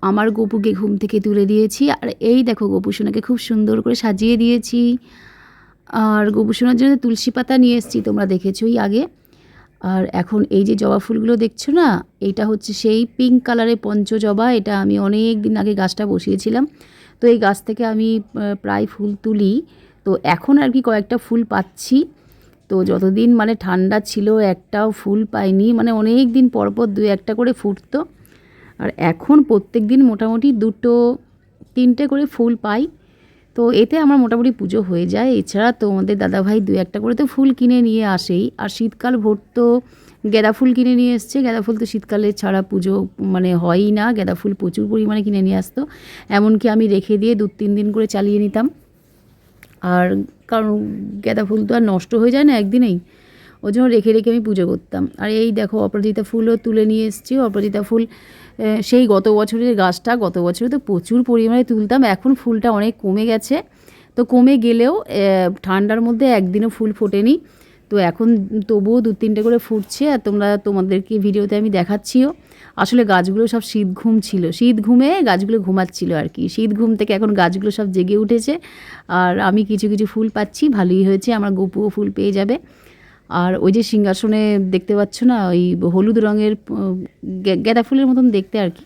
আমার গপুকে ঘুম থেকে তুলে দিয়েছি। আর এই দেখো গপু সোনাকে খুব সুন্দর করে সাজিয়ে দিয়েছি। আর গপু সোনার জন্য তুলসী পাতা নিয়ে এসেছি, তোমরা দেখেছোই আগে। আর এখন এই যে জবা ফুলগুলো দেখছো না, এইটা হচ্ছে সেই পিঙ্ক কালারের পঞ্চজবা। এটা আমি অনেক দিন আগে গাছটা বসিয়েছিলাম, তো এই গাছ থেকে আমি প্রায় ফুল তুলি। তো এখন আর কি কয়েকটা ফুল পাচ্ছি। তো যতদিন মানে ঠান্ডা ছিল একটাও ফুল পাইনি, মানে অনেক দিন পর পর 2-1টা করে ফুটতো। আর এখন প্রত্যেক দিন মোটামুটি 2-3টে করে ফুল পাই। তো এতে আমার মোটামুটি পুজো হয়ে যায়। এছাড়া তোমাদের দাদাভাই 2-1টা করে তো ফুল কিনে নিয়ে আসেই। আর শীতকাল ভোর তো গাঁদা ফুল কিনে নিয়ে এসছে। গাঁদা ফুল তো শীতকালে ছাড়া পুজো মানে হয়ই না। গাঁদা ফুল প্রচুর পরিমাণে কিনে নিয়ে আসতো, এমনকি আমি রেখে দিয়ে 2-3 দিন করে চালিয়ে নিতাম। আর কারণ গাঁদা ফুল তো আর নষ্ট হয়ে যায় না একদিনেই, ওই জন্য রেখে রেখে আমি পুজো করতাম। আর এই দেখো অপরাজিতা ফুলও তুলে নিয়ে এসেছি। অপরাজিতা ফুল সেই গত বছরের গাছটা, গত বছরে তো প্রচুর পরিমাণে তুলতাম। এখন ফুলটা অনেক কমে গেছে। তো কমে গেলেও ঠান্ডার মধ্যে একদিনও ফুল ফোটেনি। তো এখন তবুও 2-3টে করে ফুটছে। আর তোমাদেরকে ভিডিওতে আমি দেখাচ্ছিও। আসলে গাছগুলো সব শীত ঘুম ছিল, শীত ঘুমে গাছগুলো ঘুমাচ্ছিল আর কি। শীত ঘুম থেকে এখন গাছগুলো সব জেগে উঠেছে। আর আমি কিছু কিছু ফুল পাচ্ছি, ভালোই হয়েছে। আমার গপুও ফুল পেয়ে যাবে। আর ওই যে সিংহাসনে দেখতে পাচ্ছ না, ওই হলুদ রঙের গাঁদা ফুলের মতন দেখতে আর কি,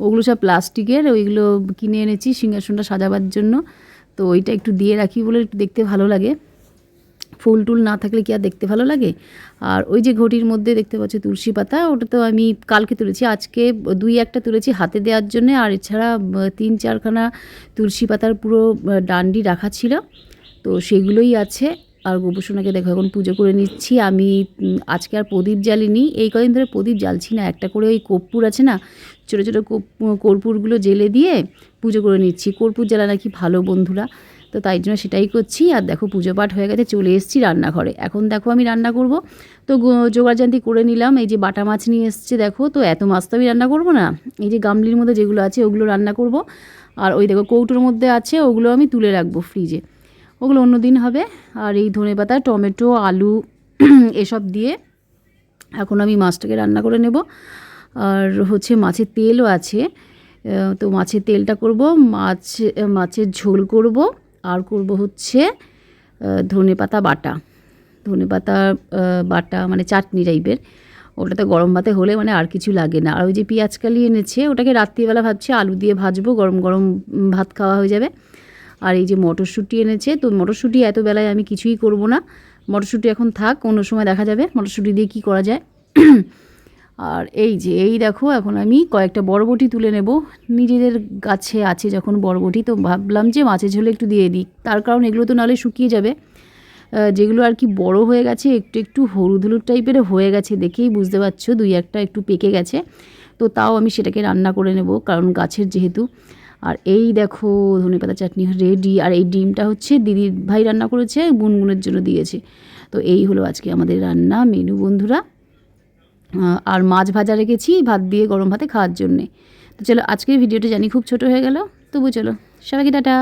ওগুলো সব প্লাস্টিকের, ওইগুলো কিনে এনেছি সিংহাসনটা সাজাবার জন্য। তো ওইটা একটু দিয়ে রাখি বলে একটু দেখতে ভালো লাগে। ফুল টুল না থাকলে কি আর দেখতে ভালো লাগে। আর ওই যে ঘটির মধ্যে দেখতে পাচ্ছ তুলসী পাতা, ওটা তো আমি কালকে তুলেছি। আজকে 2-1টা তুলেছি হাতে দেওয়ার জন্য। আর এছাড়া 3-4খানা তুলসী পাতার পুরো ডান্ডি রাখা ছিল, তো সেগুলোই আছে। আর গোপুসোনাকে দেখো এখন পুজো করে নিচ্ছি আমি। আজকে আর প্রদীপ জ্বালিনি, এই কদিন ধরে প্রদীপ জ্বালছি না। একটা করে ওই কর্পূর আছে না, ছোটো ছোটো কর্পূরগুলো জেলে দিয়ে পুজো করে নিচ্ছি। কর্পূর জ্বালা নাকি ভালো বন্ধুরা, তো তাই জন্য সেটাই করছি। আর দেখো পুজো পাঠ হয়ে গেছে, চলে এসেছি রান্নাঘরে। এখন দেখো আমি রান্না করব। তো জোগাড়জান্তি করে নিলাম। এই যে বাটা মাছ নিয়ে এসছে দেখো, তো এত মাছ তো আমি রান্না করবো না। এই যে গামলির মধ্যে যেগুলো আছে ওগুলো রান্না করব। আর ওই দেখো কৌটোর মধ্যে আছে, ওগুলো আমি তুলে রাখবো ফ্রিজে, ওগুলো অন্য দিন হবে। আর এই ধনেপাতা, টমেটো, আলু এসব দিয়ে এখন আমি মাছটাকে রান্না করে নেব। আর হচ্ছে মাছের তেলও আছে, তো মাছের তেলটা করব, মাছের ঝোল করব। আর করব হচ্ছে ধনেপাতা বাটা, ধনেপাতা বাটা মানে চাটনি টাইপের। ওটাতে গরম ভাতে হলে মানে আর কিছু লাগে না। আর ওই যে পেঁয়াজকালি এনেছে, ওটাকে রাত্রিবেলা ভাবছি আলু দিয়ে ভাজবো, গরম গরম ভাত খাওয়া হয়ে যাবে। আর এই যে মটরশুঁটি এনেছে, তো মটরশুঁটি এত বেলায় আমি কিছুই করব না, মটরশুঁটি এখন থাক, অন্য সময় দেখা যাবে মটরশুঁটি দিয়ে কী করা যায়। আর এই যে এই দেখো এখন আমি কয়েকটা বরবটি তুলে নেব। নিজেদের গাছে আছে যখন বরবটি, তো ভাবলাম যে মাছের ঝোলে একটু দিয়ে দিই। তার কারণ এগুলো তো নাহলে শুকিয়ে যাবে। যেগুলো আর কি বড় হয়ে গেছে, একটু একটু হলুদ হলুদ টাইপের হয়ে গেছে, দেখেই বুঝতে পারছো 2-1টা একটু পেকে গেছে। তো তাও আমি সেটাকে রান্না করে নেব, কারণ গাছের যেহেতু। আর এই দেখো ধনেপাতা চাটনি রেডি। আর এই ডিমটা হচ্ছে দিদির ভাই রান্না করেছে, গুনগুনের জন্য দিয়েছে। তো এই হলো আজকে আমাদের রান্না মেনু বন্ধুরা। আর মাছ ভাজা রেখেছি ভাত দিয়ে গরম ভাতে খাওয়ার জন্যে। তো চলো আজকের ভিডিওটা জানি খুব ছোট হয়ে গেল, তবু চলো সবাইকে টাটা।